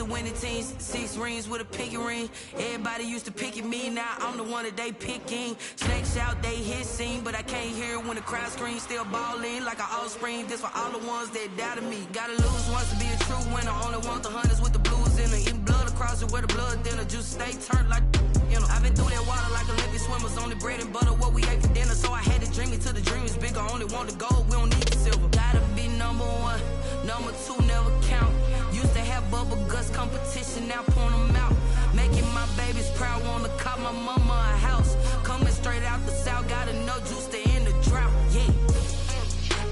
to winning teams, 6 rings with a pinky ring. Everybody used to pick at me, now I'm the one that they picking. Snakes out, they hit scene, but I can't hear when the crowd screams. Still ballin' like an offspring, this for all the ones that doubted me. Gotta lose once to be a true winner, only want the hunters with the blues in it. Eating blood across it where the blood thinner, juice stay turned like you know. I've been through that water like Olympic swimmers, only bread and butter what we ate for dinner. So I had to dream it till the dream is bigger, only want the gold, we don't need the silver. Gotta be number 1, number 2 never count. Used to have bubble guts competition, now point them out. Making my babies proud, wanna cop my mama a house. Coming straight out the south, got enough juice to end the drought, yeah.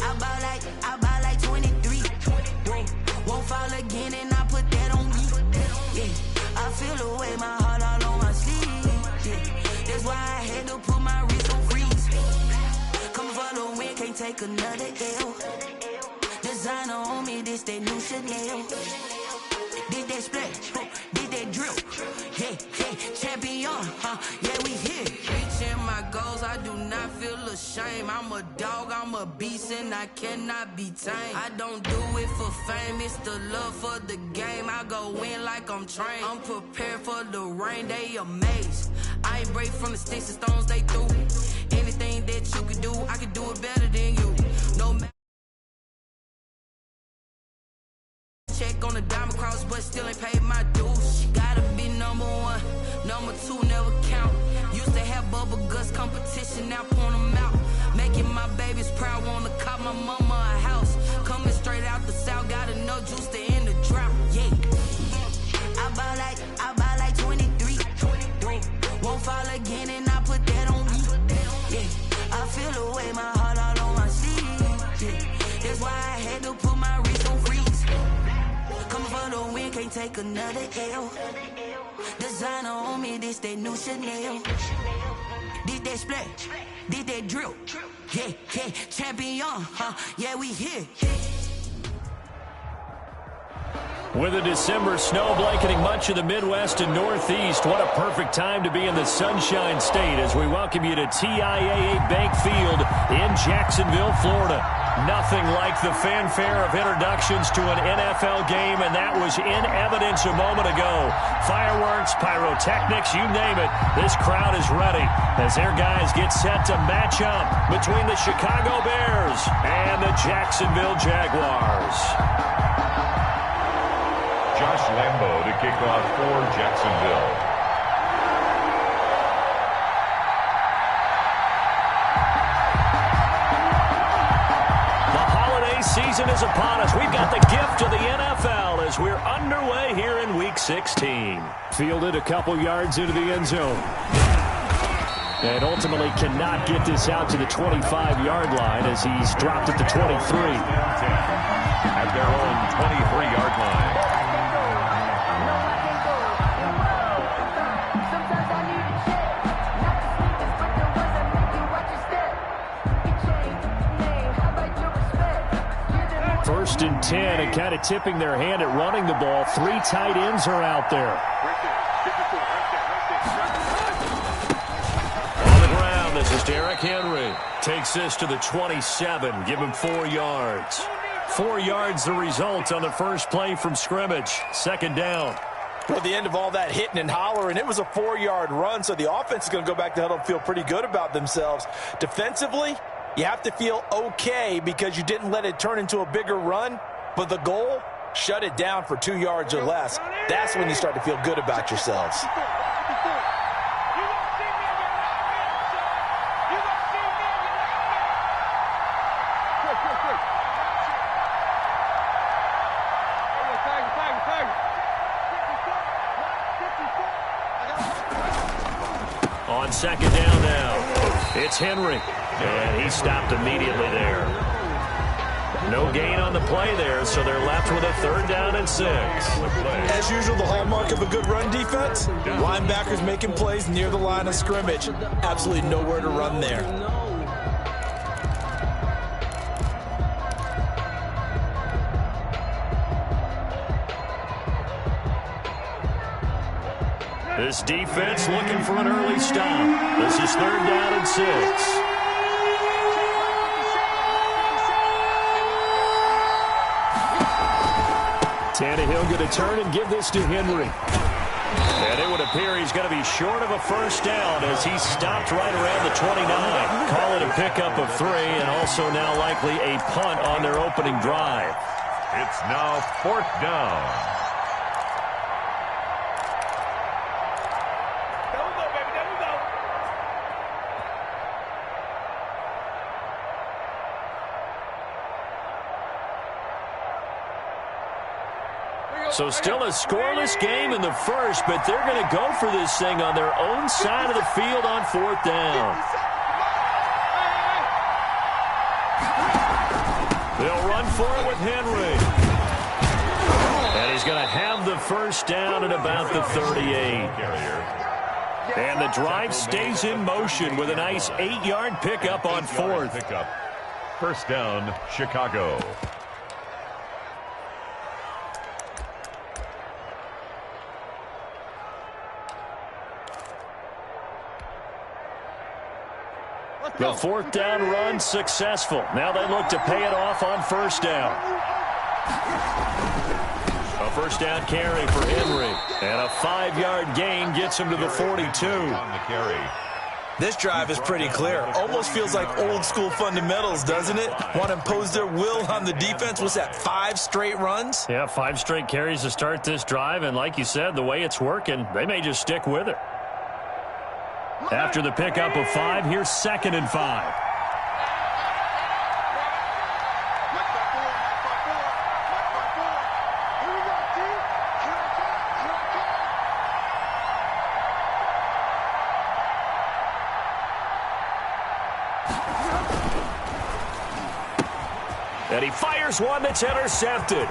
I buy like 23, won't fall again and I put that on me, yeah. I feel the way, my heart all on my sleeve, yeah. That's why I had to put my wrist on freeze. Coming for the win, can't take another L. Designer on me, this that new Chanel. Did that splash, did that drill, yeah, champion, yeah, we here. Reaching my goals, I do not feel ashamed. I'm a dog, I'm a beast, and I cannot be tamed. I don't do it for fame, it's the love for the game. I go in like I'm trained. I'm prepared for the rain, they amazed. I ain't break from the sticks and stones they threw. Anything that you can do, I can do it better than you. No matter. Check on the diamond cross, but still ain't paid my dues. Gotta be number 1, number 2 never count. Used to have bubble guts competition, now point them out. Making my babies proud, wanna cop my mama a house. Coming straight out the south, got enough juice to end the drought, yeah. I buy like 23, won't fall again and I put that on me, yeah. I feel the way, my heart all on my sleeve, yeah. That's why I had to put my wrist on freeze. Coming for the win, can't take another L. Designer on me, this that new Chanel. Did that splash, did that drill, yeah, champion, yeah, we here. With a December snow blanketing much of the Midwest and Northeast, what a perfect time to be in the Sunshine State as we welcome you to TIAA Bank Field in Jacksonville, Florida. Nothing like the fanfare of introductions to an NFL game, and that was in evidence a moment ago. Fireworks, pyrotechnics, you name it. This crowd is ready as their guys get set to match up between the Chicago Bears and the Jacksonville Jaguars. Josh Lambo to kick off for Jacksonville. The holiday season is upon us. We've got the gift of the NFL as we're underway here in Week 16. Fielded a couple yards into the end zone. And ultimately cannot get this out to the 25-yard line as he's dropped at the 23. At their own 23-yard line. First and 10, and kind of tipping their hand at running the ball. 3 tight ends are out there. On the ground, this is Derrick Henry. Takes this to the 27. Give him 4 yards. 4 yards the result on the first play from scrimmage. Second down. Well, the end of all that hitting and hollering, it was a 4-yard run, so the offense is going to go back to huddle and feel pretty good about themselves. Defensively, you have to feel okay because you didn't let it turn into a bigger run, but the goal, shut it down for 2 yards or less. That's when you start to feel good about yourselves. On second down now, it's Henry. And he stopped immediately there. No gain on the play there, so they're left with a 3rd down and 6. As usual, the hallmark of a good run defense, linebackers making plays near the line of scrimmage. Absolutely nowhere to run there. This defense looking for an early stop. This is 3rd down and 6. Tannehill going to turn and give this to Henry. And it would appear he's going to be short of a first down as he stopped right around the 29. Call it a pickup of 3 and also now likely a punt on their opening drive. It's now 4th down. So still a scoreless game in the first, but they're going to go for this thing on their own side of the field on 4th down. They'll run for it with Henry. And he's going to have the first down at about the 38. And the drive stays in motion with a nice 8-yard pickup on 4th. First down, Chicago. The 4th down run successful. Now they look to pay it off on first down. A first down carry for Henry. And a 5-yard gain gets him to the 42. On the carry. This drive is pretty clear. Almost feels like old school fundamentals, doesn't it? Want to impose their will on the defense. Was that 5 straight runs? Yeah, 5 straight carries to start this drive. And like you said, the way it's working, they may just stick with it. After the pickup of 5, here's 2nd and 5. And he fires one that's intercepted.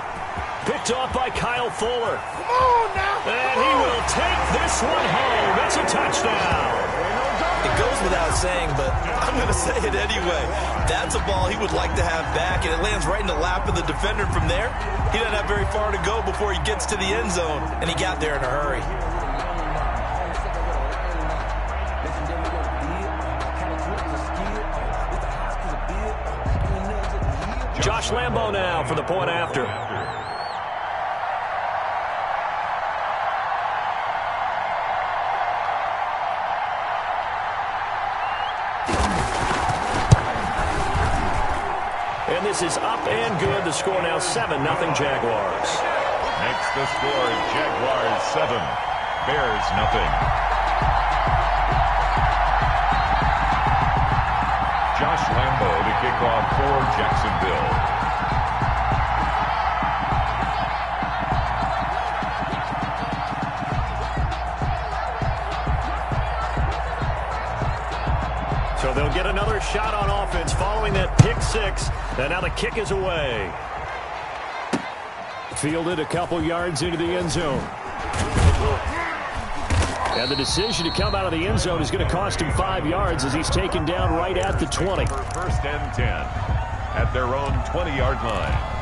Picked off by Kyle Fuller. Come on now. And he will take this one home. It's a touchdown. It goes without saying, but I'm going to say it anyway. That's a ball he would like to have back, and it lands right in the lap of the defender from there. He doesn't have very far to go before he gets to the end zone, and he got there in a hurry. Josh Lambo now for the point after. And this is up and good. The score now 7-0 Jaguars. Makes the score Jaguars 7, Bears nothing. Josh Lambo to kick off for Jacksonville. So they'll get another shot on offense following that pick 6. And now the kick is away. Fielded a couple yards into the end zone. And the decision to come out of the end zone is going to cost him 5 yards as he's taken down right at the 20. First and 10 at their own 20-yard line.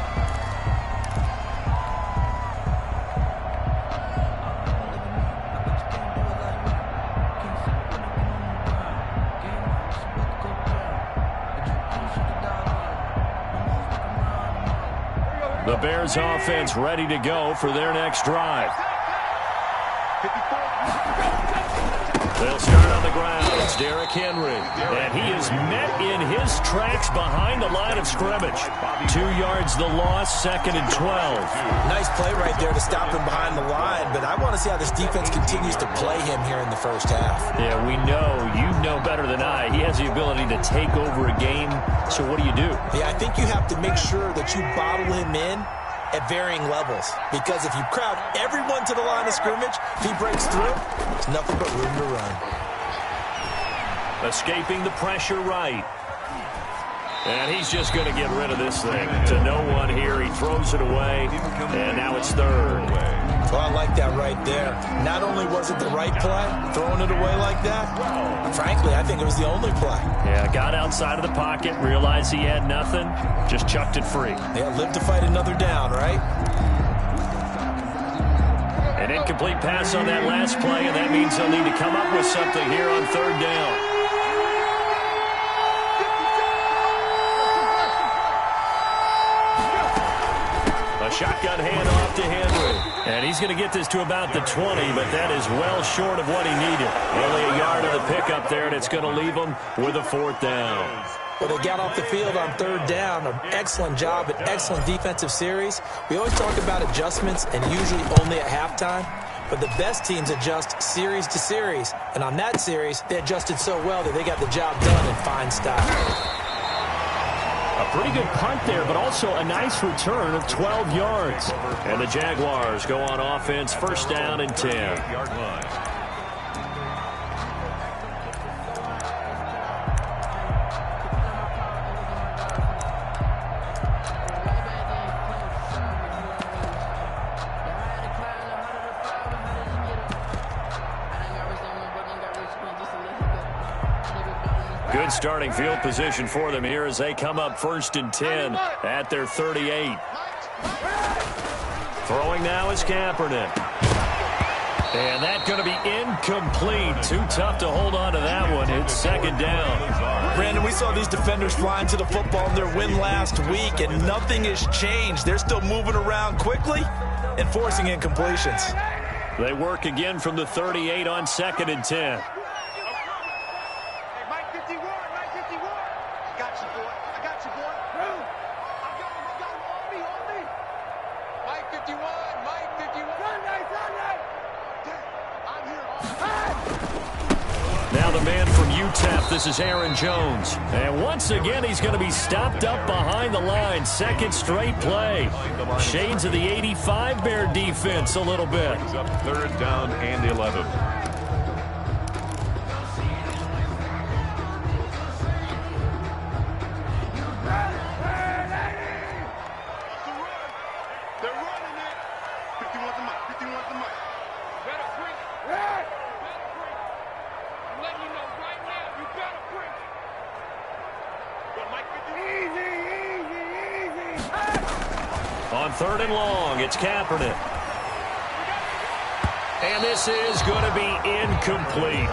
The Bears offense ready to go for their next drive. They'll start on the ground. It's Derrick Henry. And he is met in his tracks behind the line of scrimmage. 2 yards the loss, 2nd and 12. Nice play right there to stop him behind the line, but I want to see how this defense continues to play him here in the first half. Yeah, we know. You know better than I. He has the ability to take over a game. So what do? Yeah, I think you have to make sure that you bottle him in at varying levels. Because if you crowd everyone to the line of scrimmage, if he breaks through, there's nothing but room to run. Escaping the pressure right. And he's just going to get rid of this thing. To no one here. He throws it away. And now it's 3rd. Well, I like that right there. Not only was it the right play, throwing it away like that, frankly, I think it was the only play. Yeah, got outside of the pocket, realized he had nothing, just chucked it free. Yeah, live to fight another down, right? An incomplete pass on that last play, and that means they'll need to come up with something here on 3rd down. A shotgun handoff to Henry. And he's going to get this to about the 20, but that is well short of what he needed. Only a yard of the pickup there, and it's going to leave him with a 4th down. Well, they got off the field on 3rd down. An excellent job, an excellent defensive series. We always talk about adjustments, and usually only at halftime. But the best teams adjust series to series. And on that series, they adjusted so well that they got the job done in fine style. A pretty good punt there, but also a nice return of 12 yards. And the Jaguars go on offense, 1st down and 10. Yard line. Good starting field position for them here as they come up 1st and 10 at their 38. Throwing now is Kaepernick. And that's going to be incomplete. Too tough to hold on to that one. It's 2nd down. Brandon, we saw these defenders flying to the football in their win last week, and nothing has changed. They're still moving around quickly and forcing incompletions. They work again from the 38 on 2nd and 10. Now the man from UTEP, this is Aaron Jones. And once again, he's going to be stopped up behind the line. 2nd straight play. Shades of the 85 Bear defense a little bit. Brings up 3rd down and 11. On 3rd and long, it's Kaepernick. And this is going to be incomplete.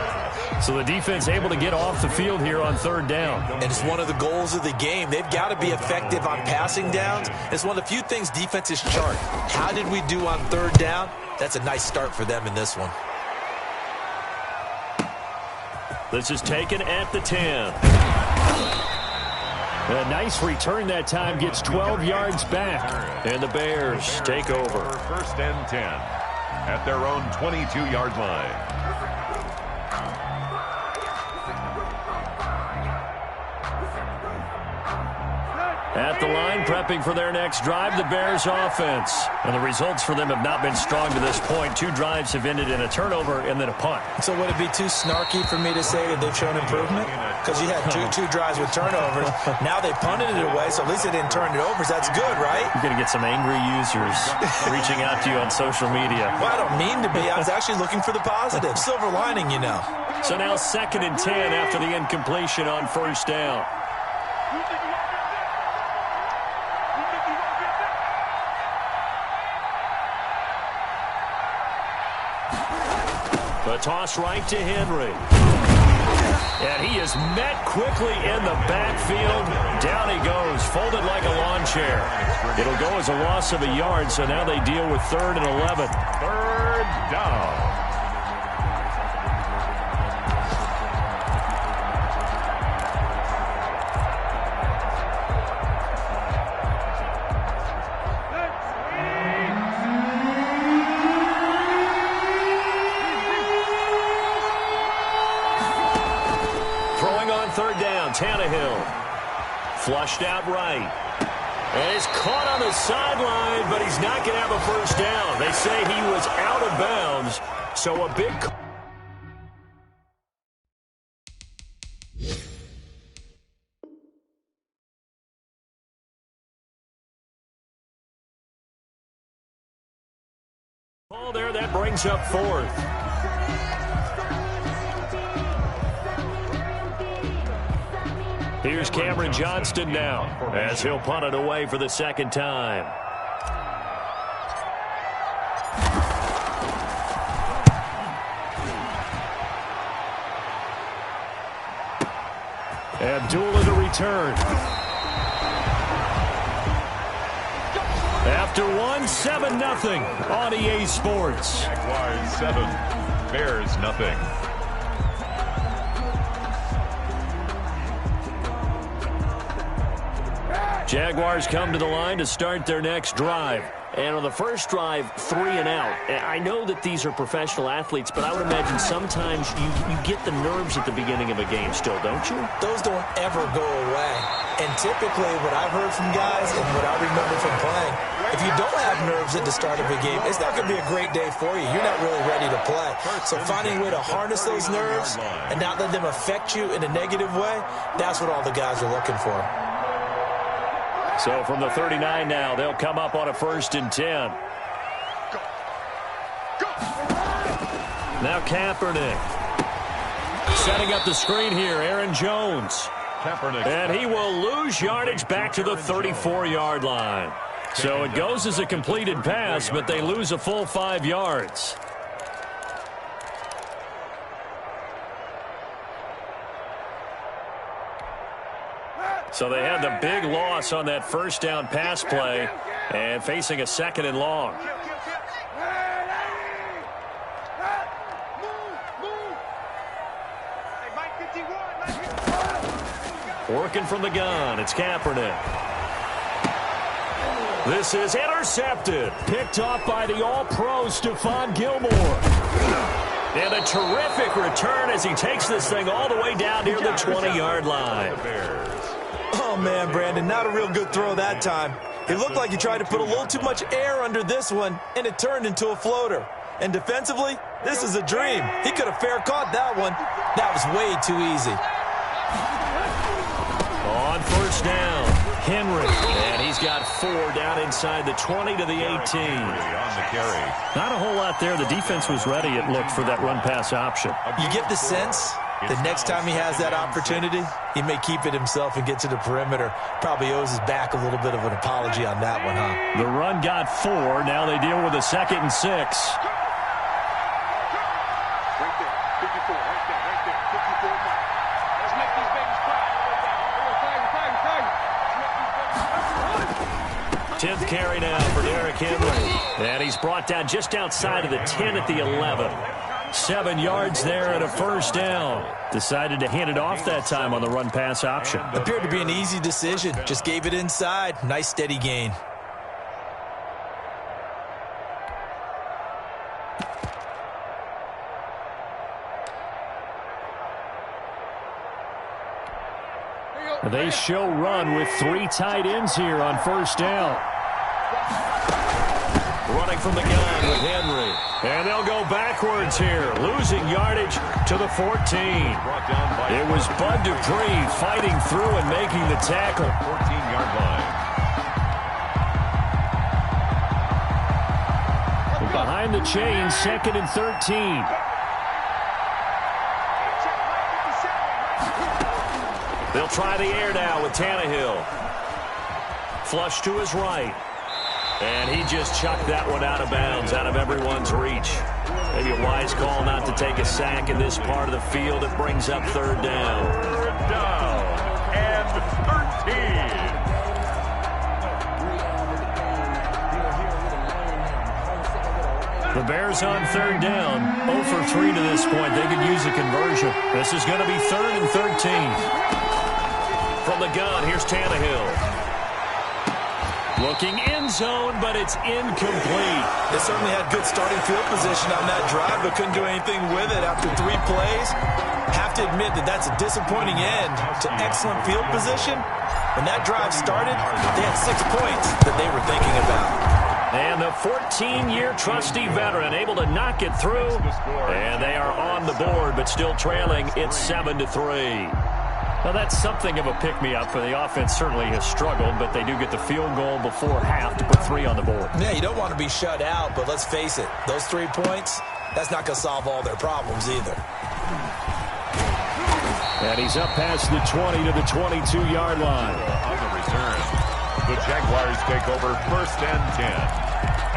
So the defense able to get off the field here on 3rd down. And it's one of the goals of the game. They've got to be effective on passing downs. It's one of the few things defenses chart. How did we do on 3rd down? That's a nice start for them in this one. This is taken at the 10. A nice return that time, gets 12 yards back. And the Bears take over. 1st and 10 at their own 22-yard line. At the line, prepping for their next drive, the Bears offense. And the results for them have not been strong to this point. 2 drives have ended in a turnover and then a punt. So would it be too snarky for me to say that they've shown improvement? Because you had two drives with turnovers. Now they punted it away, so at least they didn't turn it over. So that's good, right? You're going to get some angry users reaching out to you on social media. Well, I don't mean to be. I was actually looking for the positive. Silver lining, you know. So now 2nd and 10 after the incompletion on 1st down. A toss right to Henry. And he is met quickly in the backfield. Down he goes, folded like a lawn chair. It'll go as a loss of a yard, so now they deal with 3rd and 11. 3rd down. Tannehill flushed out right. And is caught on the sideline, but he's not going to have a 1st down. They say he was out of bounds, so a big... ball there, that brings up 4th. Here's Cameron Johnston now as he'll punt it away for the 2nd time. Abdullah to return. after one, 7-0 on EA Sports. Jaguars 7, Bears nothing. Jaguars come to the line to start their next drive. And on the first drive, 3 and out. I know that these are professional athletes, but I would imagine sometimes you get the nerves at the beginning of a game still, don't you? Those don't ever go away. And typically what I've heard from guys and what I remember from playing, if you don't have nerves at the start of a game, it's not going to be a great day for you. You're not really ready to play. So finding a way to harness those nerves and not let them affect you in a negative way, that's what all the guys are looking for. So from the 39 now, they'll come up on a 1st and 10. Now Kaepernick. Setting up the screen here, Aaron Jones. Kaepernick. And he will lose yardage back to the 34-yard line. So it goes as a completed pass, but they lose a full 5 yards. So they had the big loss on that first down pass play and facing a 2nd and long. Working from the gun, it's Kaepernick. This is intercepted. Picked off by the All-Pro Stephon Gilmore. And a terrific return as he takes this thing all the way down near the 20-yard line. Oh, man, Brandon, not a real good throw that time. It looked like he tried to put a little too much air under this one, and it turned into a floater. And defensively, this is a dream. He could have fair caught that one. That was way too easy. On first down, Henry. And he's got 4 down inside the 20 to the 18. On the carry. Not a whole lot there. The defense was ready, it looked, for that run-pass option. You get the sense the next time he has that opportunity, he may keep it himself and get to the perimeter. Probably owes his back a little bit of an apology on that one, huh? The run got 4. Now they deal with a 2nd and 6. Right there, 54, right there, 54. Let's make these babies cry. 10th carry now for Derrick Henry. And he's brought down just outside of the 10 at the 11. 7 yards there and a first down. Decided to hand it off that time on the run-pass option. Appeared to be an easy decision. Just gave it inside. Nice steady gain. They show run with 3 tight ends here on first down. Running from the gun with Henry. And they'll go backwards here, losing yardage to the 14. It was Bud Dupree fighting through and making the tackle. 14-yard line. Behind the chain, 2nd and 13. They'll try the air now with Tannehill. Flush to his right. And he just chucked that one out of bounds, out of everyone's reach. Maybe a wise call not to take a sack in this part of the field. It brings up 3rd down. 3rd down and 13. The Bears on 3rd down. 0 for 3 to this point. They could use a conversion. This is going to be 3rd and 13. From the gun, here's Tannehill. Looking end zone, but it's incomplete. They certainly had good starting field position on that drive, but couldn't do anything with it after 3 plays. Have to admit that that's a disappointing end to excellent field position. When that drive started, they had 6 points that they were thinking about. And the 14-year trusty veteran able to knock it through. And they are on the board, but still trailing. It's 7-3. Well, that's something of a pick-me-up. The offense certainly has struggled, but they do get the field goal before half to put 3 on the board. Yeah, you don't want to be shut out, but let's face it. Those 3 points, that's not going to solve all their problems either. And he's up past the 20 to the 22-yard line. On the return, the Jaguars take over 1st and 10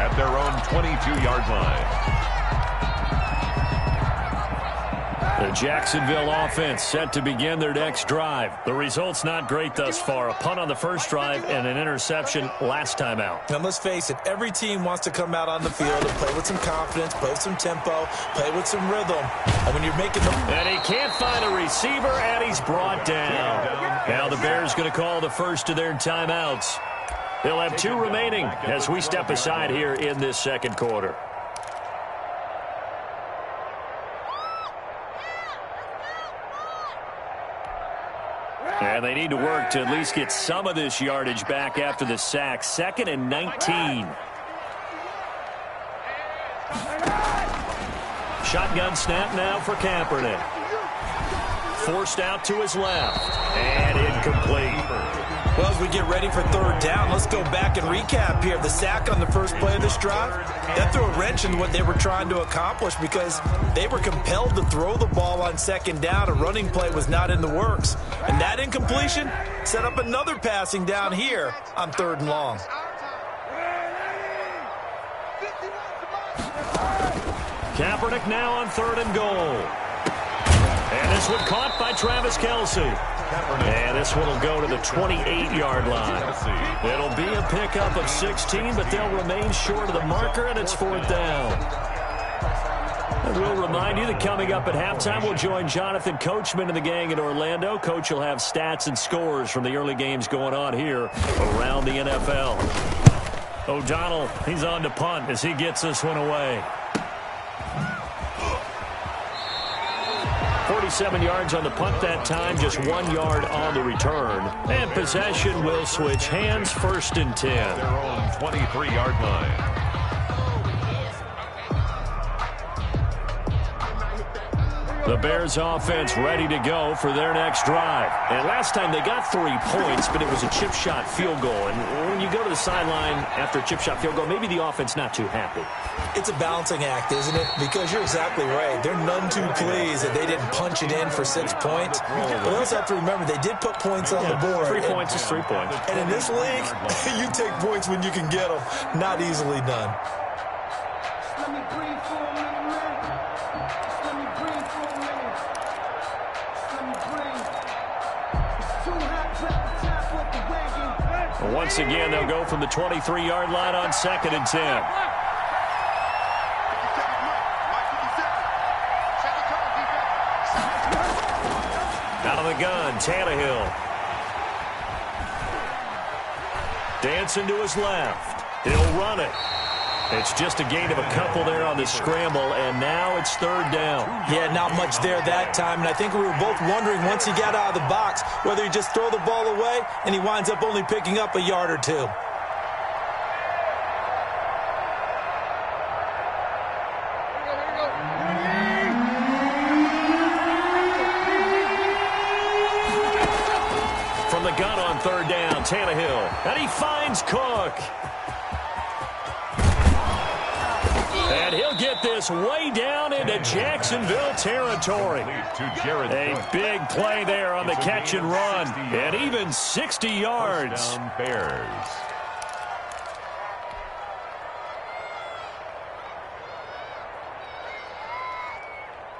at their own 22-yard line. The Jacksonville offense set to begin their next drive. The result's not great thus far. A punt on the first drive and an interception last time out. And let's face it, every team wants to come out on the field and play with some confidence, play with some tempo, play with some rhythm. And when you're making them... And he can't find a receiver, and he's brought down. Now the Bears going to call the first of their timeouts. They'll have 2 remaining as we step aside here in this second quarter. And they need to work to at least get some of this yardage back after the sack. 2nd and 19. Shotgun snap now for Kaepernick. Forced out to his left. And incomplete. Well, as we get ready for third down, let's go back and recap here. The sack on the first play of this drive, that threw a wrench in what they were trying to accomplish because they were compelled to throw the ball on second down. A running play was not in the works. And that incompletion set up another passing down here on 3rd and long. Kaepernick now on 3rd and goal. And this one caught by Travis Kelce. And this one will go to the 28-yard line. It'll be a pickup of 16, but they'll remain short of the marker, and it's 4th down. And we'll remind you that coming up at halftime, we'll join Jonathan Coachman and the gang in Orlando. Coach will have stats and scores from the early games going on here around the NFL. O'Donnell, he's on to punt as he gets this one away. 47 yards on the punt that time, just 1 yard on the return. And possession will switch hands, 1st and 10. Their own 23-yard line. The Bears offense ready to go for their next drive. And last time they got 3 points, but it was a chip shot field goal. And when you go to the sideline after a chip shot field goal, maybe the offense not too happy. It's a balancing act, isn't it? Because you're exactly right. They're none too pleased that they didn't punch it in for 6 points. But they also have to remember they did put points on the board. 3 points is 3 points. And in this league, you take points when you can get them. Not easily done. Let me breathe for a minute, man. Let me breathe for a minute. Let me breathe. It's too hot to tap with the wagon. Well, once again, they'll go from the 23-yard line on 2nd and 10. Out of the gun, Tannehill. Dancing to his left. He'll run it. It's just a gain of a couple there on the scramble, and now it's 3rd down. Yeah, not much there that time, and I think we were both wondering once he got out of the box whether he just throw the ball away and he winds up only picking up a yard or 2. From the gun on 3rd down, Tannehill, and he finds Cook. And he'll get this way down into Jacksonville territory. A big play there on the catch and run. And even 60 yards. Bears.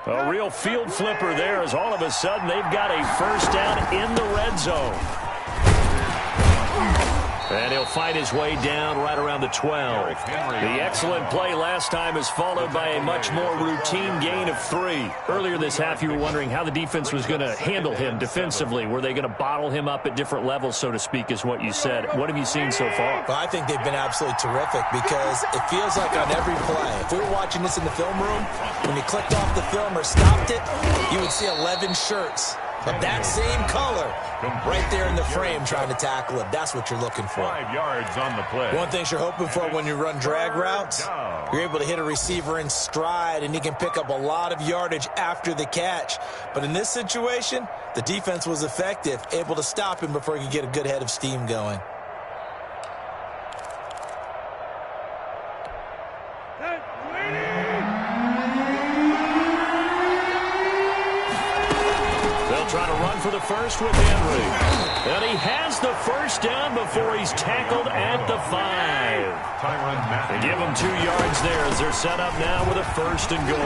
A real field flipper there as all of a sudden they've got a 1st down in the red zone. And he'll fight his way down right around the 12. The excellent play last time is followed by a much more routine gain of 3. Earlier this half, you were wondering how the defense was going to handle him defensively. Were they going to bottle him up at different levels, so to speak, is what you said. What have you seen so far? Well, I think they've been absolutely terrific because it feels like on every play, if we were watching this in the film room, when you clicked off the film or stopped it, you would see 11 shirts of that same color right there in the frame trying to tackle it. That's what you're looking for. 5 yards on the play. One thing you're hoping for when you run drag routes, you're able to hit a receiver in stride and he can pick up a lot of yardage after the catch. But in this situation, the defense was effective, able to stop him before he could get a good head of steam going. Try to run going for the first with Henry. And he has the first down before he's tackled at the 5. They give him 2 yards there as they're set up now with a 1st and goal.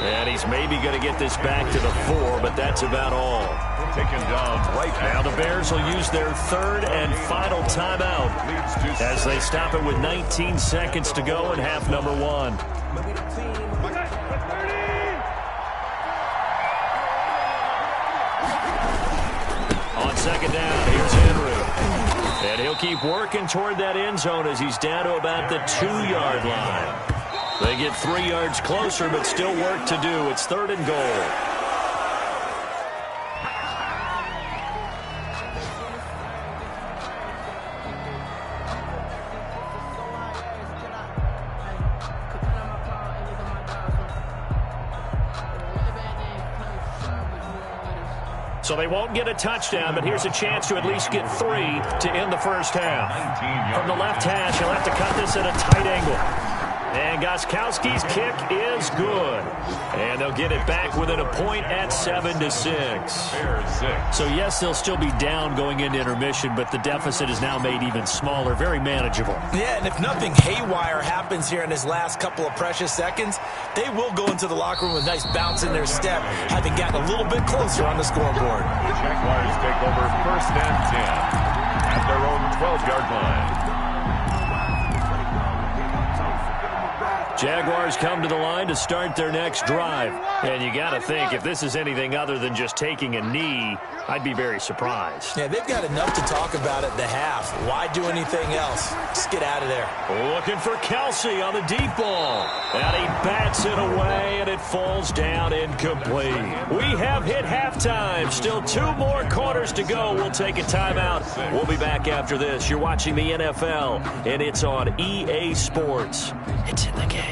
And he's maybe going to get this back to the 4, but that's about all. Taken down right now. The Bears will use their 3rd and final timeout as they stop it with 19 seconds to go in half number 1. On 2nd down, here's Henry. And he'll keep working toward that end zone as he's down to about the 2-yard line. They get 3 yards closer, but still work to do. It's 3rd and goal. So they won't get a touchdown, but here's a chance to at least get 3 to end the first half. From the left hash, he'll have to cut this at a tight angle. And Gostkowski's kick is good. And they'll get it back within a point at 7-6. So, yes, they'll still be down going into intermission, but the deficit is now made even smaller, very manageable. Yeah, and if nothing haywire happens here in his last couple of precious seconds, they will go into the locker room with a nice bounce in their step, having gotten a little bit closer on the scoreboard. The Jaguars take over 1st and 10 at their own 12-yard line. Jaguars come to the line to start their next drive. And you got to think, if this is anything other than just taking a knee, I'd be very surprised. Yeah, they've got enough to talk about at the half. Why do anything else? Just get out of there. Looking for Kelsey on the deep ball. And he bats it away, and it falls down incomplete. We have hit halftime. Still 2 more quarters to go. We'll take a timeout. We'll be back after this. You're watching the NFL, and it's on EA Sports. It's in the game.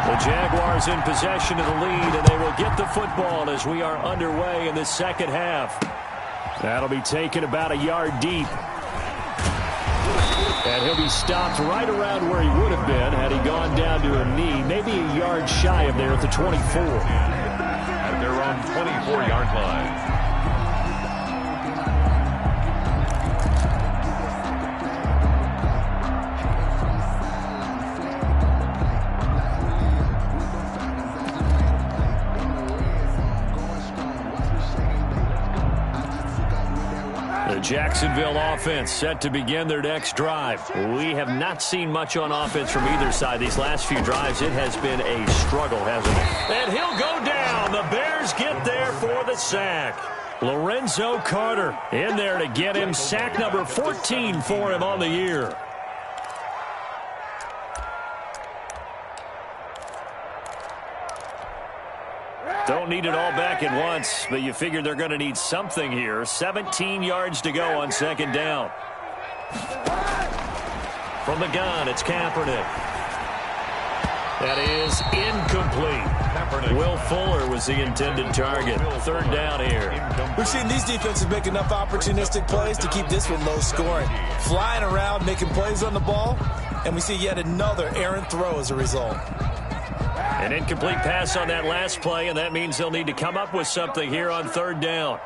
The Jaguars in possession of the lead, and they will get the football as we are underway in the second half. That'll be taken about a yard deep. And he'll be stopped right around where he would have been had he gone down to a knee, maybe a yard shy of there at the 24. At their own 24-yard line. The Jacksonville offense set to begin their next drive. We have not seen much on offense from either side. These last few drives, it has been a struggle, hasn't it? And he'll go down. The Bears get there for the sack. Lorenzo Carter in there to get him sack number 14 for him on the year. Don't need it all back at once, but you figure they're going to need something here. 17 yards to go on 2nd down. From the gun, it's Kaepernick. That is incomplete. Will Fuller was the intended target. 3rd down here. We've seen these defenses make enough opportunistic plays to keep this one low scoring. Flying around, making plays on the ball, and we see yet another errant throw as a result. An incomplete pass on that last play, and that means they'll need to come up with something here on 3rd down.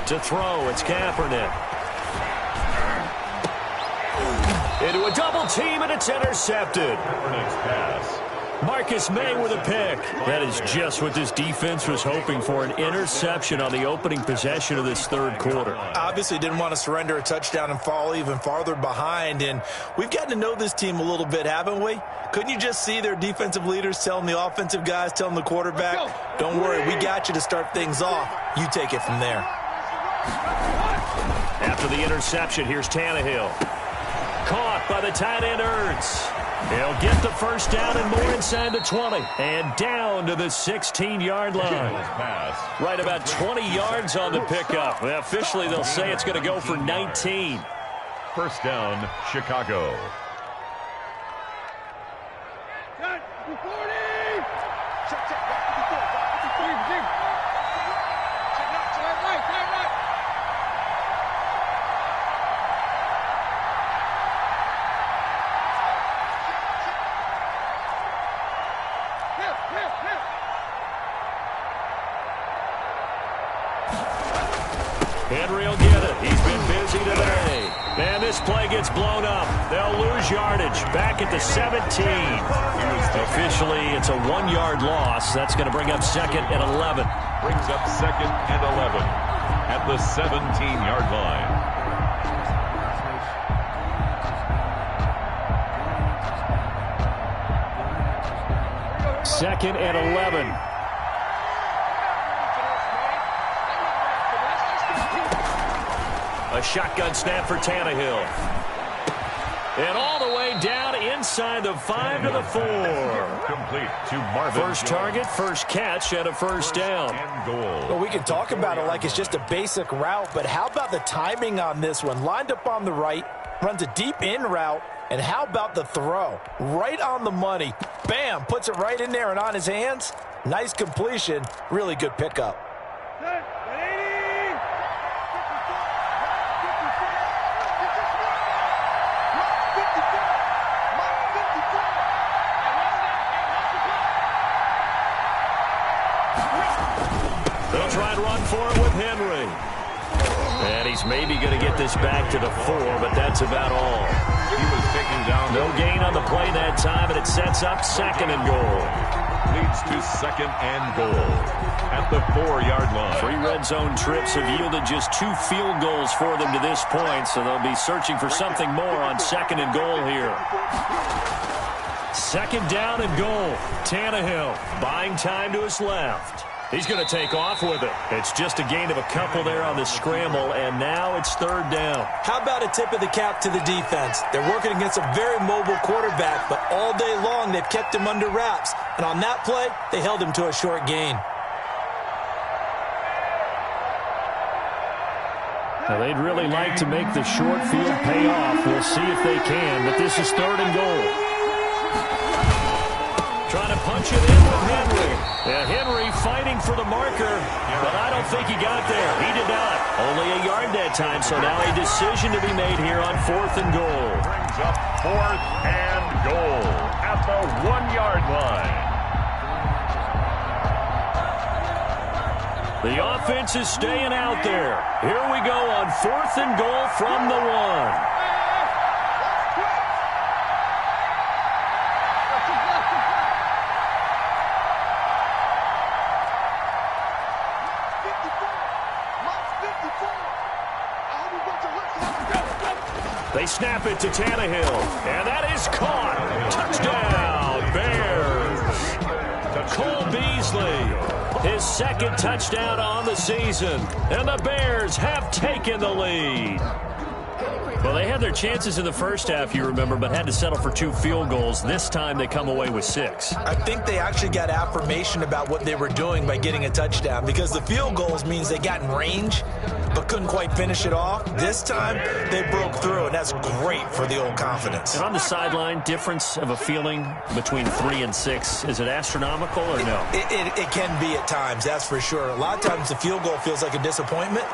To throw, it's Kaepernick. Into a double team, and it's intercepted. Kaepernick's pass. Marcus May with a pick. That is just what this defense was hoping for, an interception on the opening possession of this 3rd quarter. Obviously didn't want to surrender a touchdown and fall even farther behind, and we've gotten to know this team a little bit, haven't we? Couldn't you just see their defensive leaders telling the offensive guys, telling the quarterback, don't worry, we got you to start things off. You take it from there. After the interception, here's Tannehill. Caught by the tight end Ertz. He'll get the first down and more inside the 20. And down to the 16-yard line. Right about 20 yards on the pickup. Officially, they'll say it's going to go for 19. 1st down, Chicago. Henry will get it. He's been busy today. And this play gets blown up. They'll lose yardage. Back at the 17. Officially, it's a 1-yard loss. That's going to bring up 2nd and 11. Brings up 2nd and 11 at the 17-yard line. Second and 11. A shotgun snap for Tannehill. And all the way down inside the 5 to the 4. Complete to Marvin First target, first catch, and a first down. And goal. Well, we can talk about it like it's just a basic route, but how about the timing on this one? Lined up on the right, runs a deep in route, and how about the throw? Right on the money. Bam, puts it right in there and on his hands. Nice completion, really good pickup. They'll try and run for it with Henry. And he's maybe going to get this back to the 4, but that's about all. He was taken down. No gain on the play that time, and it sets up 2nd and goal. Leads to 2nd and goal at the 4-yard line. 3 red zone trips have yielded just 2 field goals for them to this point, so they'll be searching for something more on 2nd and goal here. 2nd down and goal. Tannehill buying time to his left. He's going to take off with it. It's just a gain of a couple there on the scramble, and now it's 3rd down. How about a tip of the cap to the defense? They're working against a very mobile quarterback, but all day long they've kept him under wraps. And on that play, they held him to a short gain. Now, they'd really like to make the short field pay off. We'll see if they can, but this is 3rd and goal. Trying to punch it in with Henry. Yeah, Henry fighting for the marker, but I don't think he got there. He did not. Only a yard that time, so now a decision to be made here on 4th and goal. Brings up 4th and goal at the 1-yard line. The offense is staying out there. Here we go on 4th and goal from the 1. They snap it to Tannehill, and that is caught. Touchdown, Bears. Cole Beasley, his 2nd touchdown on the season, and the Bears have taken the lead. Well, they had their chances in the first half, you remember, but had to settle for 2 field goals. This time they come away with 6. I think they actually got affirmation about what they were doing by getting a touchdown, because the field goals means they got in range but couldn't quite finish it off. This time they broke through, and that's great for the old confidence. And on the sideline, difference of a feeling between 3 and 6, is it astronomical or no? It can be at times, that's for sure. A lot of times the field goal feels like a disappointment.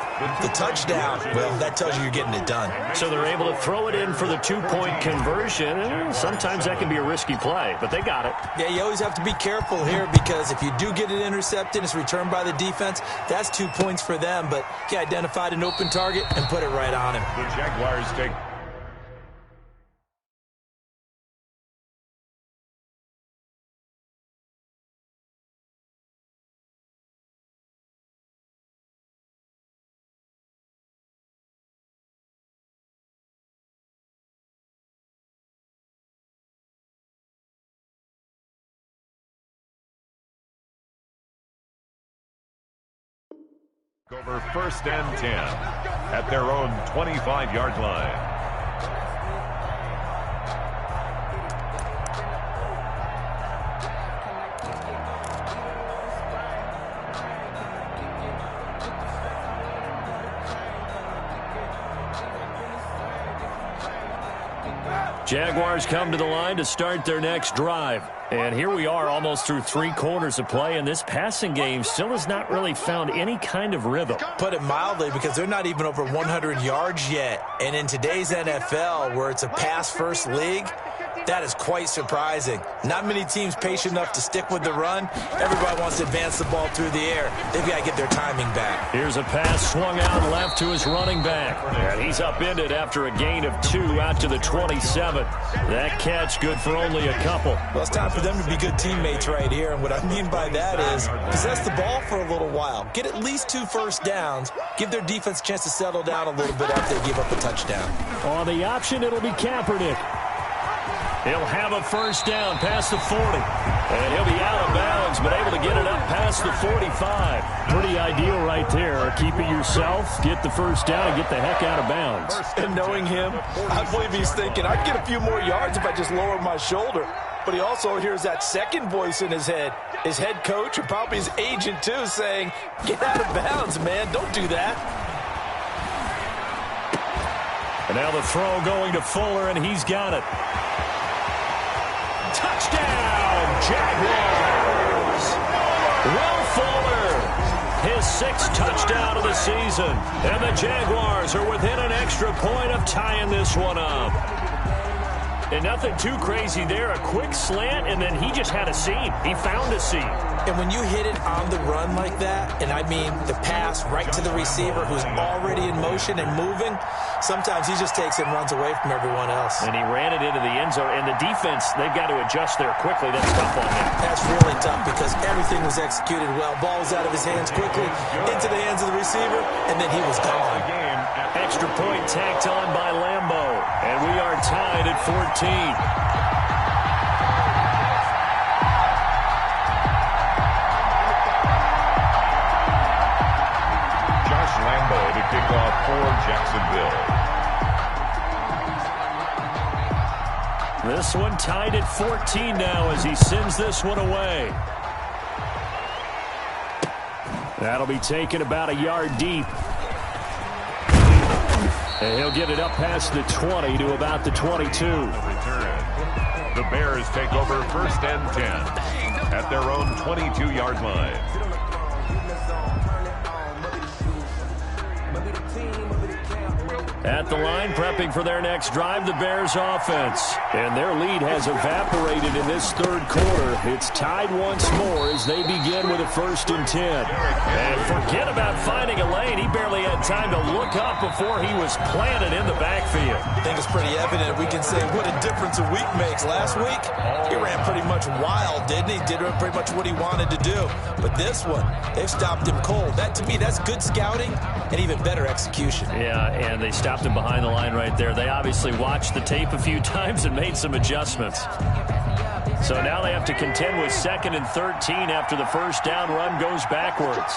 The touchdown, well, that tells you you're getting it done. So they're able to throw it in for the 2-point conversion. And sometimes that can be a risky play, but they got it. Yeah, you always have to be careful here, because if you do get it intercepted, it's returned by the defense, that's 2 points for them, but he identified an open target and put it right on him. The Jaguars take over 1st and 10 at their own 25-yard line. Jaguars come to the line to start their next drive. And here we are almost through 3 quarters of play, and this passing game still has not really found any kind of rhythm. Put it mildly, because they're not even over 100 yards yet. And in today's NFL, where it's a pass-first league, that is quite surprising. Not many teams patient enough to stick with the run. Everybody wants to advance the ball through the air. They've got to get their timing back. Here's a pass swung out left to his running back. And he's upended after a gain of 2 out to the 27. That catch good for only a couple. Well, it's time for them to be good teammates right here. And what I mean by that is possess the ball for a little while. Get at least 2 first downs. Give their defense a chance to settle down a little bit after they give up a touchdown. On the option, it'll be Kaepernick. He'll have a first down past the 40. And he'll be out of bounds, but able to get it up past the 45. Pretty ideal right there. Keep it yourself, get the first down, and get the heck out of bounds. And knowing him, I believe he's thinking, I'd get a few more yards if I just lowered my shoulder. But he also hears that second voice in his head. His head coach, or probably his agent too, saying, get out of bounds, man. Don't do that. And now the throw going to Fuller, and he's got it. Touchdown, Jaguars! Will Fuller, his 6th touchdown of the season. And the Jaguars are within an extra point of tying this one up. And nothing too crazy there. A quick slant, and then he just had a seam. He found a seam. And when you hit it on the run like that, and I mean the pass right to the receiver who's already in motion and moving, sometimes he just takes it and runs away from everyone else. And he ran it into the end zone. And the defense, they've got to adjust there quickly. That's tough on them. That's really tough because everything was executed well. Ball was out of his hands quickly, into the hands of the receiver, and then he was gone. Extra point tacked on by Lambeau. And we are tied at 14. Josh Lambeau to kick off for Jacksonville. This one tied at 14 now as he sends this one away. That'll be taken about a yard deep. And he'll get it up past the 20 to about the 22. The Bears take over 1st and 10 at their own 22-yard line. At the line, prepping for their next drive, the Bears offense. And their lead has evaporated in this 3rd quarter. It's tied once more as they begin with a 1st and 10. And forget about finding a lane. He barely had time to look up before he was planted in the backfield. I think it's pretty evident. We can say what a difference a week makes. Last week, he ran pretty much wild, didn't he? Did pretty much what he wanted to do. But this one, they've stopped him cold. That, to me, that's good scouting and even better execution. Yeah, and they stopped him behind the line right there. They obviously watched the tape a few times and made some adjustments. So now they have to contend with 2nd and 13 after the first down run goes backwards.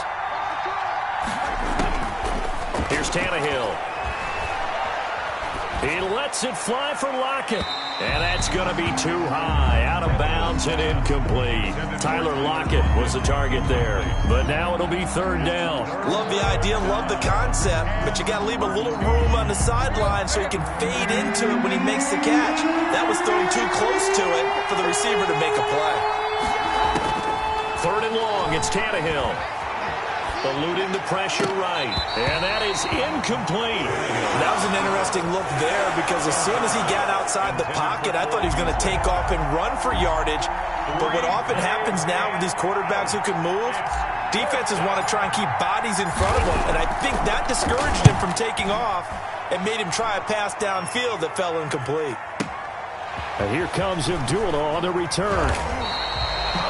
Here's Tannehill. He lets it fly for Lockett. And that's going to be too high, out of bounds and incomplete. Tyler Lockett was the target there. But now it'll be 3rd down. Love the idea, love the concept, but you got to leave a little room on the sideline so he can fade into it when he makes the catch. That was thrown too close to it for the receiver to make a play. 3rd and long, it's Tannehill. Eluding the pressure right. And that is incomplete. That was an interesting look there because as soon as he got outside the pocket, I thought he was going to take off and run for yardage. But what often happens now with these quarterbacks who can move, defenses want to try and keep bodies in front of them. And I think that discouraged him from taking off and made him try a pass downfield that fell incomplete. And here comes Abdullah on the return.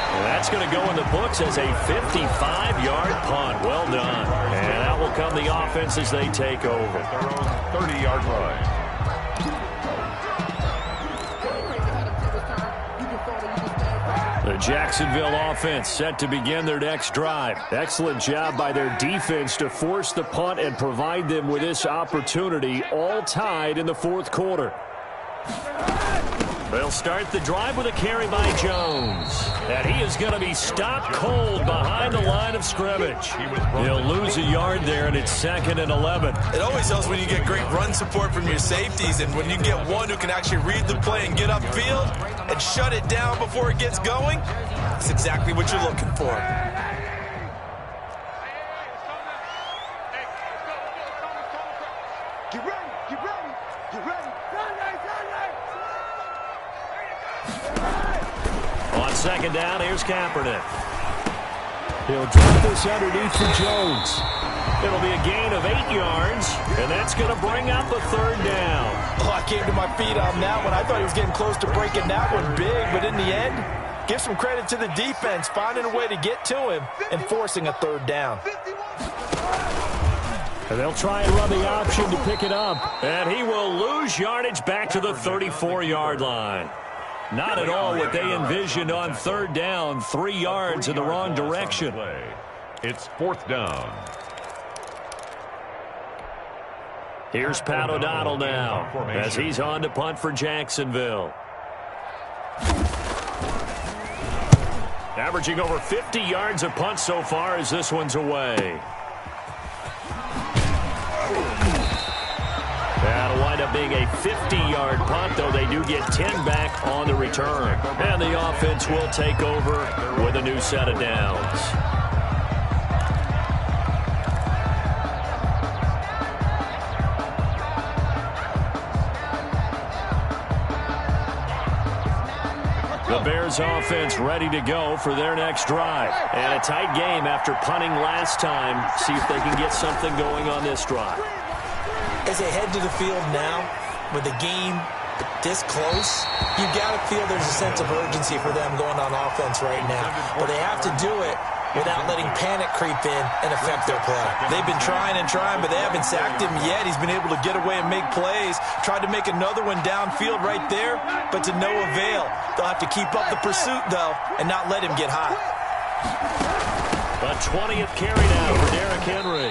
And that's going to go in the books as a 55-yard punt. Well done. And out will come the offense as they take over. Their own 30-yard line. The Jacksonville offense set to begin their next drive. Excellent job by their defense to force the punt and provide them with this opportunity, all tied in the 4th quarter. They'll start the drive with a carry by Jones. And he is going to be stopped cold behind the line of scrimmage. He'll lose a yard there, and it's 2nd and 11. It always helps when you get great run support from your safeties, and when you get one who can actually read the play and get upfield and shut it down before it gets going, that's exactly what you're looking for. Get ready, get ready, get ready. On 2nd down, here's Kaepernick. He'll drop this underneath for Jones. It'll be a gain of 8 yards, and that's going to bring up a 3rd down. Oh, I came to my feet on that one. I thought he was getting close to breaking that one big, but in the end, give some credit to the defense, finding a way to get to him and forcing a 3rd down. And they'll try and run the option to pick it up, and he will lose yardage back to the 34-yard line. Not at all what they envisioned on 3rd down. 3 yards in the wrong direction. It's 4th down. Here's Pat O'Donnell now as he's on to punt for Jacksonville. Averaging over 50 yards a punt so far as this one's away. That'll wind up being a 50-yard punt, though they do get 10 back on the return. And the offense will take over with a new set of downs. The Bears offense ready to go for their next drive. And a tight game after punting last time. See if they can get something going on this drive. As they head to the field now, with the game this close, you've got to feel there's a sense of urgency for them going on offense right now. But they have to do it without letting panic creep in and affect their play. They've been trying and trying, but they haven't sacked him yet. He's been able to get away and make plays. Tried to make another one downfield right there, but to no avail. They'll have to keep up the pursuit, though, and not let him get hot. The 20th carry now for Derrick Henry.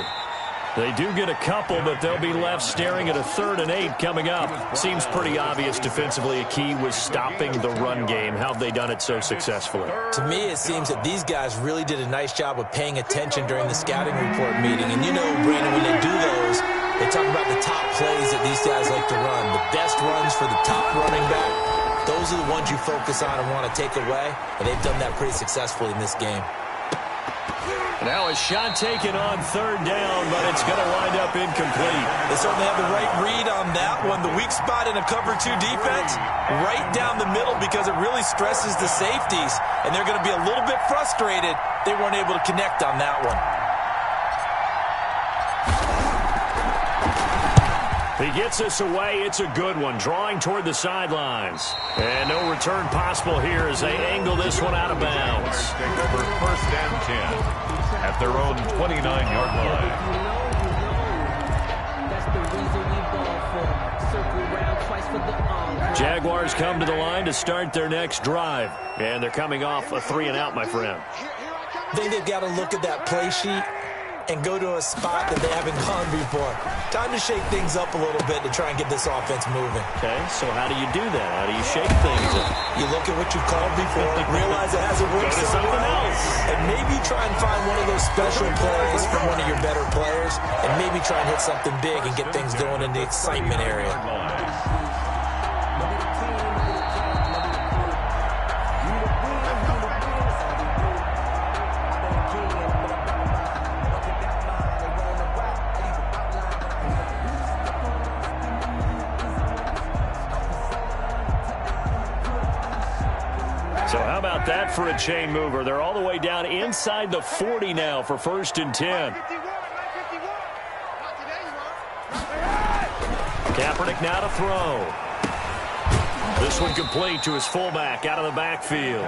They do get a couple, but they'll be left staring at a 3rd and 8 coming up. Seems pretty obvious defensively a key was stopping the run game. How have they done it so successfully? To me, it seems that these guys really did a nice job of paying attention during the scouting report meeting. And you know, Brandon, when they do those, they talk about the top plays that these guys like to run. The best runs for the top running back. Those are the ones you focus on and want to take away. And they've done that pretty successfully in this game. Now a shot taken on 3rd down, but it's going to wind up incomplete. They certainly have the right read on that one. The weak spot in a cover 2 defense, right down the middle because it really stresses the safeties. And they're going to be a little bit frustrated they weren't able to connect on that one. He gets us away. It's a good one. Drawing toward the sidelines. And no return possible here as they angle this one out of bounds. Take over 1st and 10 at their own 29-yard line. Jaguars come to the line to start their next drive. And they're coming off a 3-and-out, my friend. I think they've got to look at that play sheet and go to a spot that they haven't gone before. Time to shake things up a little bit to try and get this offense moving. Okay, so how do you do that? How do you shake things up? You look at what you've called before, realize it hasn't worked somewhere else, and maybe try and find one of those special plays from one of your better players, and maybe try and hit something big and get things going in the excitement area. So how about that for a chain mover? They're all the way down inside the 40 now for 1st and 10. Kaepernick now to throw. This one complete to his fullback out of the backfield.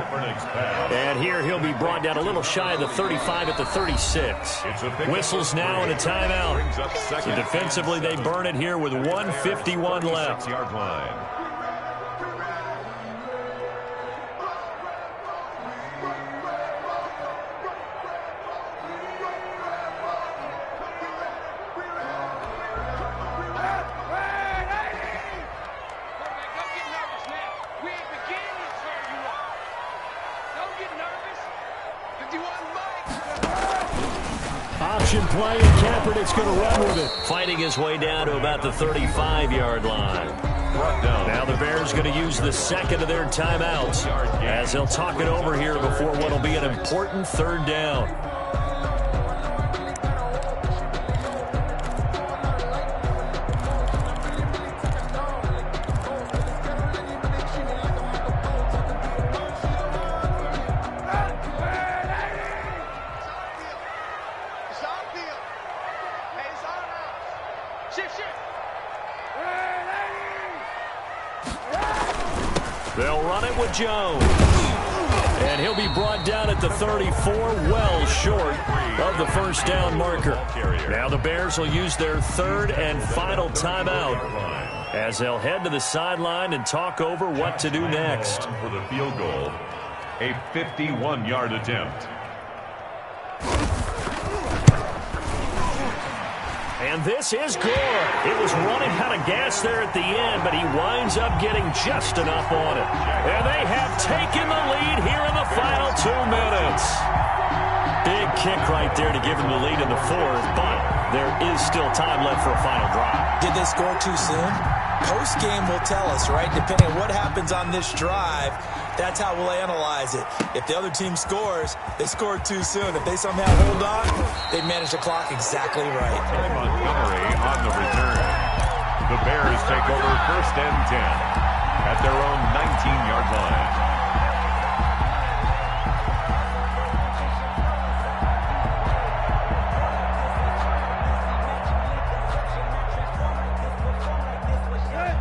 And here he'll be brought down a little shy of the 35 at the 36. Whistles now and a timeout. So defensively they burn it here with 1:51 left. We ain't Option play, and Kaepernick's going to run with it. Fighting his way down to about the 35-yard line. Now the Bears going to use the second of their timeouts as they'll talk it over here before what will be an important third down. They'll run it with Jones. And he'll be brought down at the 34, well short of the first down marker. Now the Bears will use their third and final timeout as they'll head to the sideline and talk over what to do next. For the field goal, a 51-yard attempt. And this is good. It was running out of gas there at the end, but he winds up getting just enough on it. And they have taken the lead here in the final 2 minutes. Big kick right there to give them the lead in the fourth, but there is still time left for a final drive. Did they score too soon? Post-game will tell us, right? Depending on what happens on this drive, that's how we'll analyze it. If the other team scores, they scored too soon. If they somehow hold on, they manage the clock exactly right. Montgomery on the return. The Bears take over first and 10 at their own 19-yard line.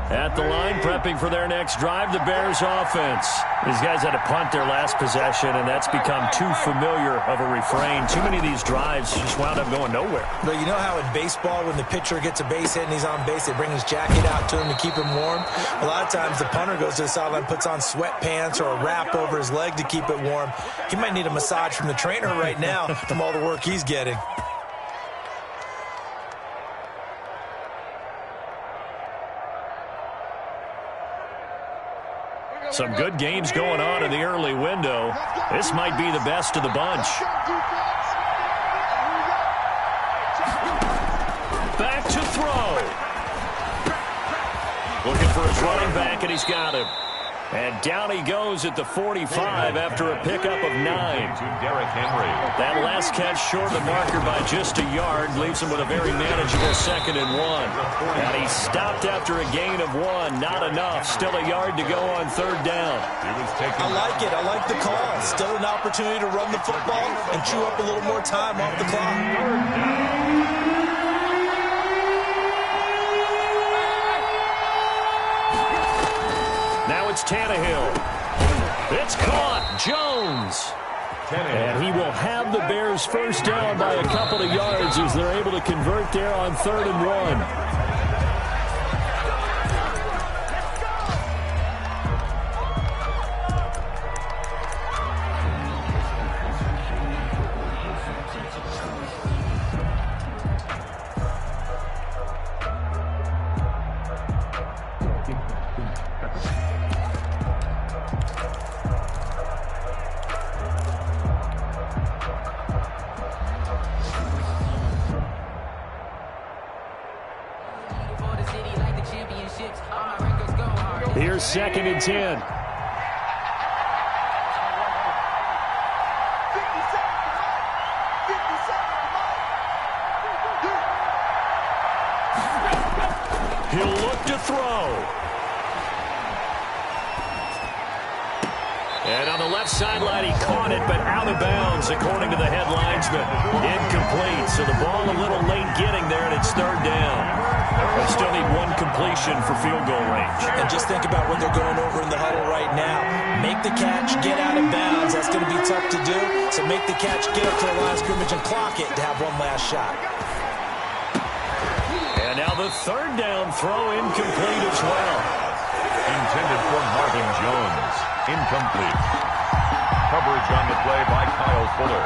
At the line, prepping for their next drive, the Bears offense. These guys had to punt their last possession, and that's become too familiar of a refrain. Too many of these drives just wound up going nowhere. But you know how in baseball, when the pitcher gets a base hit and he's on base, they bring his jacket out to him to keep him warm? A lot of times the punter goes to the sideline, puts on sweatpants or a wrap over his leg to keep it warm. He might need a massage from the trainer right now from all the work he's getting. Some good games going on in the early window. This might be the best of the bunch. Back to throw. Looking for his running back, and he's got him. And down he goes at the 45 after a pickup of 9. To Derrick Henry. That last catch short of the marker by just a yard leaves him with a very manageable 2nd and 1. And he stopped after a gain of 1. Not enough. Still a yard to go on third down. I like it. I like the call. Still an opportunity to run the football and chew up a little more time off the clock. Now it's Tannehill. It's caught. Jones. And he will have the Bears first down by a couple of yards as they're able to convert there on 3rd and 1. Here's 2nd and 10. He'll look to throw. And on the left sideline, he caught it, but out of bounds, according to the head linesman. Incomplete, so the ball a little late getting there, and it's 3rd down. They still need 1 completion for field goal range. And just think about what they're going over in the huddle right now. Make the catch, get out of bounds. That's going to be tough to do. So make the catch, get up to the line of scrimmage, and clock it to have one last shot. And now the 3rd down throw incomplete as well. Intended for Marvin Jones. Incomplete. Coverage on the play by Kyle Fuller.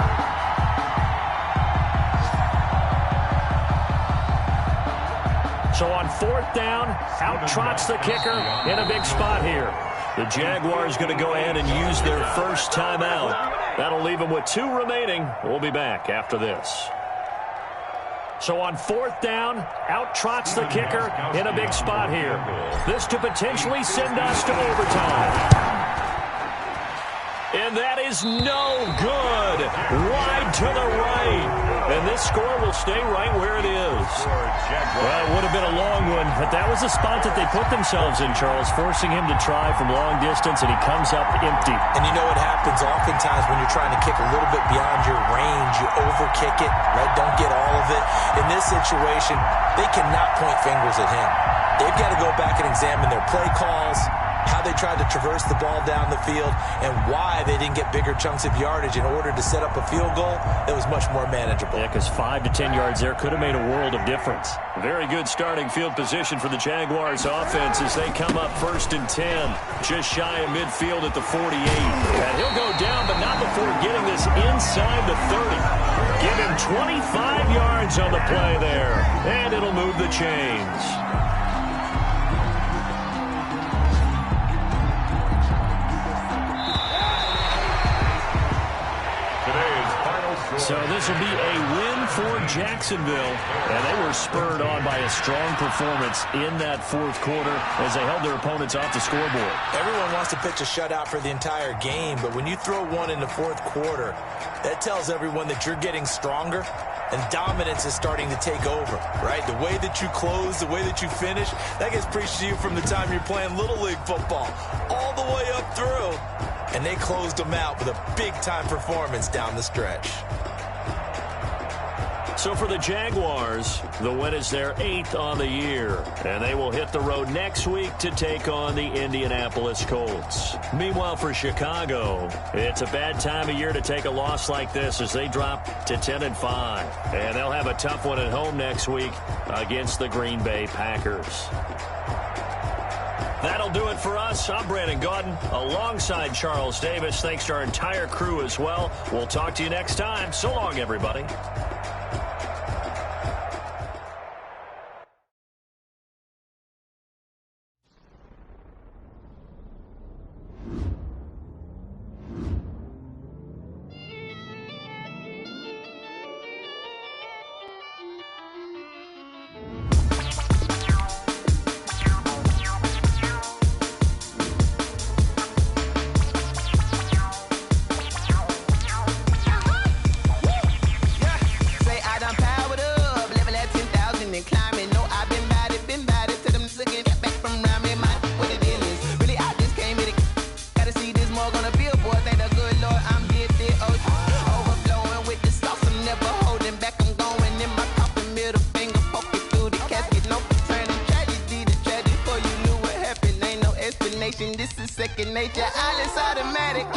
So on 4th down, out trots the kicker in a big spot here. The Jaguars going to go ahead and use their first timeout. That'll leave them with 2 remaining. We'll be back after this. So on 4th down, out trots the kicker in a big spot here. This to potentially send us to overtime. And that is no good. Wide to the right. And this score will stay right where it is. Well, it would have been a long one, but that was the spot that they put themselves in, Charles, forcing him to try from long distance, and he comes up empty. And you know what happens oftentimes when you're trying to kick a little bit beyond your range, you overkick it, right? Don't get all of it. In this situation, they cannot point fingers at him. They've got to go back and examine their play calls, how they tried to traverse the ball down the field, and why they didn't get bigger chunks of yardage in order to set up a field goal that was much more manageable. Yeah, because 5 to 10 yards there could have made a world of difference. Very good starting field position for the Jaguars offense as they come up 1st and 10, just shy of midfield at the 48. And he'll go down, but not before getting this inside the 30. Give him 25 yards on the play there, and it'll move the chains. So this will be a win for Jacksonville, and they were spurred on by a strong performance in that 4th quarter as they held their opponents off the scoreboard. Everyone wants to pitch a shutout for the entire game, but when you throw one in the 4th quarter, that tells everyone that you're getting stronger and dominance is starting to take over, right? The way that you close, the way that you finish, that gets preached to you from the time you're playing Little League football all the way up through, and they closed them out with a big-time performance down the stretch. So for the Jaguars, the win is their 8th on the year, and they will hit the road next week to take on the Indianapolis Colts. Meanwhile, for Chicago, it's a bad time of year to take a loss like this as they drop to 10-5, and they'll have a tough one at home next week against the Green Bay Packers. That'll do it for us. I'm Brandon Gaudin alongside Charles Davis. Thanks to our entire crew as well. We'll talk to you next time. So long, everybody. This is second nature, all is automatic.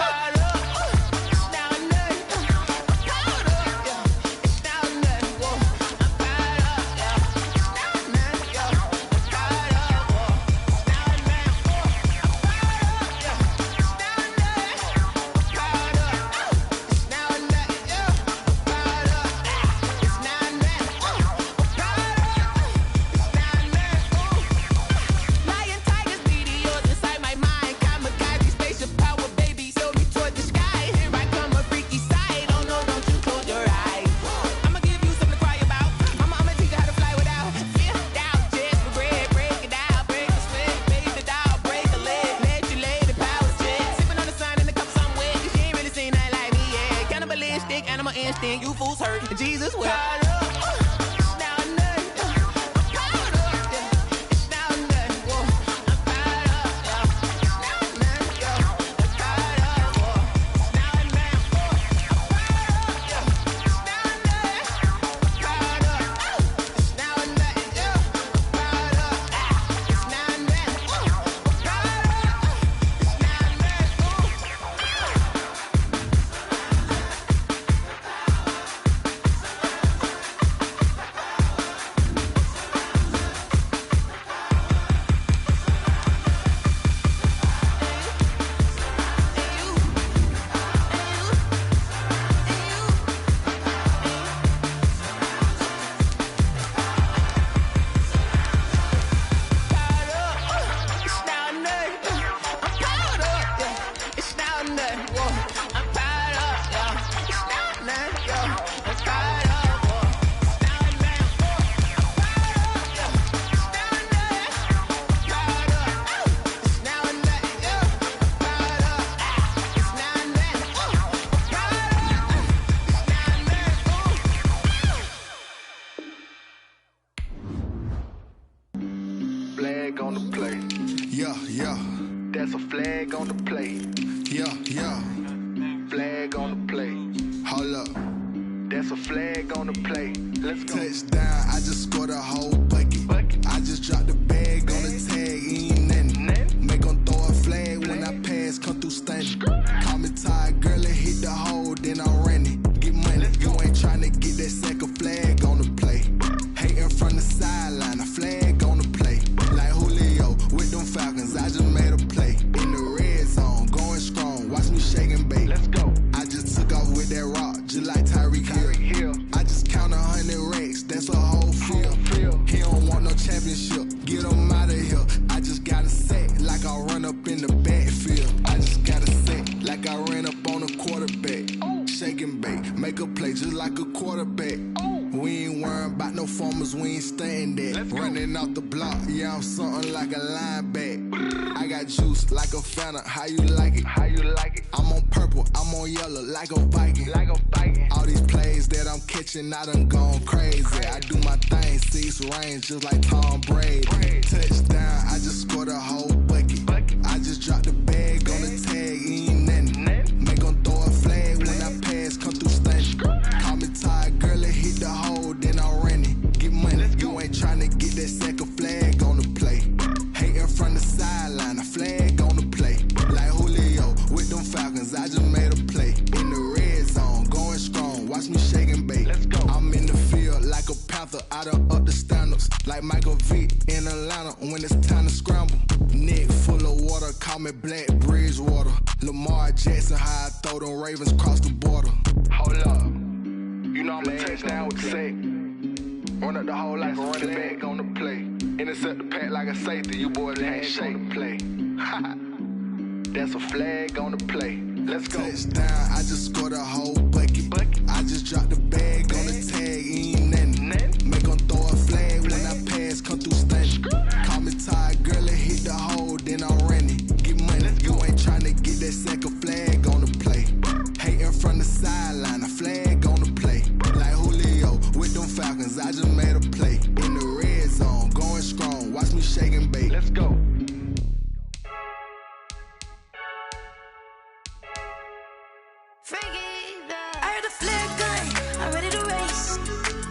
You fools hurt. Jesus will. Let's go. Touchdown, I just scored a whole bucket. I just dropped the bag on the tag, ain't nothing. Make 'em throw a flag when I pass, come through stunning. Call me tired, girl, and hit the hole, then I'm running. Get money, you ain't tryna get that second flag on the play. Hating from the sideline, a flag on the play. Like Julio with them Falcons, I just made a play. In the red zone, going strong, watch me shake and bake. Let's go. I just took off with that rock, just like Tyreek Hill. I just count 100 racks, that's a whole field. He don't want no championship, get him out of here. I just got a set, like I run up in the backfield. I just got a set, like I ran up on a quarterback. Shake and bake, make a play just like a quarterback. We ain't worrying about no formers, we ain't staying there. Running off the block, yeah, I'm something like a linebacker. I got juice like a Fanta, how you like it? How you like it? I'm on purple, I'm on yellow, like a Viking. Like a Viking. All these plays that I'm catching, I done gone crazy. I do my thing, 6 range, just like Tom Brady. Touchdown, I just scored a whole bucket. I just dropped the bag on the tag, ain't nothing. Make 'em throw a flag when I pass, come through stunning. Call me tired, girl, and hit the hole, then I'm running. Get money, you ain't tryna get that second flag on the play. Hating from the sideline, a flag on the play. Like Julio with them Falcons, I just made a play. In the red zone, going strong, watch me shake and bake. Let's go. I'm in the field like a Panther, I done up the standards. Like Michael Vick in Atlanta when it's time to scramble. Neck full of water, call me Black Bridgewater. Lamar Jackson, how I throw them Ravens cross the border. Hold up. You know I'm a touchdown with the sack. Run up the whole like a running back on the play. Intercept the pack like a safety. You boys ain't shake the play. That's a flag on the play. Let's go. Touchdown, I just scored a whole bucket. I just dropped the bag on the tag, ain't nothing. Make 'em throw a flag when I pass, come through stunning. Call me tired, girl, and hit the hole, then I'm running. Get money, you ain't tryna get that second flag on the play. Hating from the sideline, a flag on the play. Like Julio with them Falcons, I just made a play. In the red zone, going strong, watch me shake and bake. Let's go. I heard the flare gun, I'm ready to race.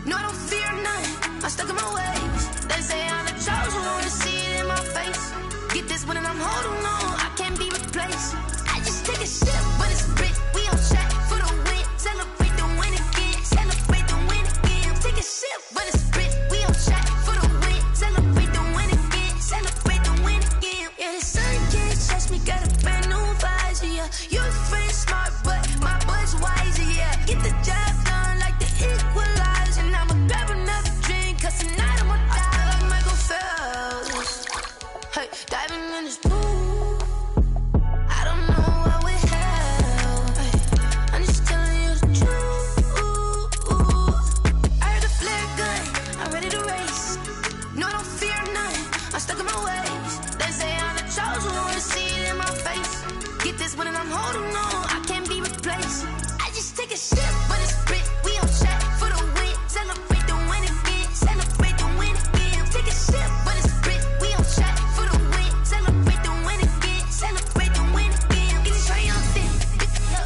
No, I don't fear none, I'm stuck in my ways. They say I'm the chosen one, to see it in my face. Get this one and I'm holding on, I can't be replaced. I just take a sip, but it's bit. We on track for the win. Celebrate the win again, celebrate the win again. Take a sip, but it's bit. We on track for the win. Celebrate the win again, celebrate the win again. Yeah, the sun can't touch me, got a brand new visor, yeah. Your friend's smart, but my boy's wiser, yeah. Get the job done like the equalizer. And I'ma grab another drink, cause tonight I'ma die like Michael Phelps. Hey, diving in this pool, I don't know what we have. Hey, I'm just telling you the truth. I heard the flare gun, I'm ready to race. No, I don't fear none, I'm stuck in my ways. They say I'm the chosen one, to see it in my face. Get this one and I'm holding on, I can't be replaced. I just take a sip, but it's bit. We on track for the win. Celebrate the win again, celebrate the win again. Take a sip, but it's bit. We on track for the win. Celebrate the win again, celebrate the win again. Get it triumphant,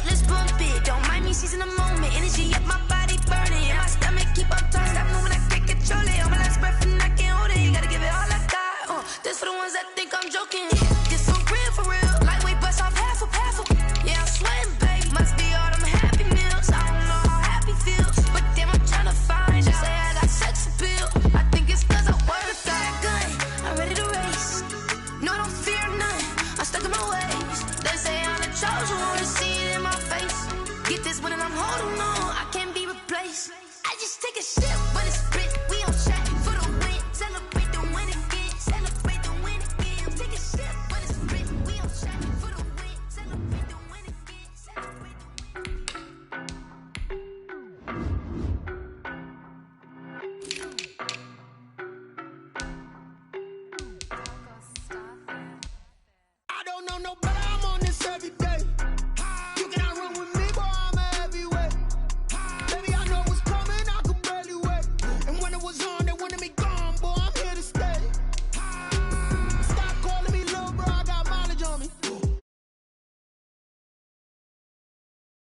let's bump it. Don't mind me seizing the moment. Energy up my body burning, and my stomach keep on turning. Stop moving, I can't control it. On my last breath and I can't hold it. You gotta give it all I got. This for the ones that think I'm joking. This for real, for real. Lightweight bust off half a. Yeah, I'm sweating, babe. Must be all them happy meals. I don't know how happy feels, but damn, I'm tryna find you. Say I got sex appeal. I think it's cause I work that gun. I'm ready to race. No, I don't fear none, I'm stuck in my ways. They say I'm the chosen one, to see it in my face. Get this one and I'm holding on, I can't be replaced. I just take a sip.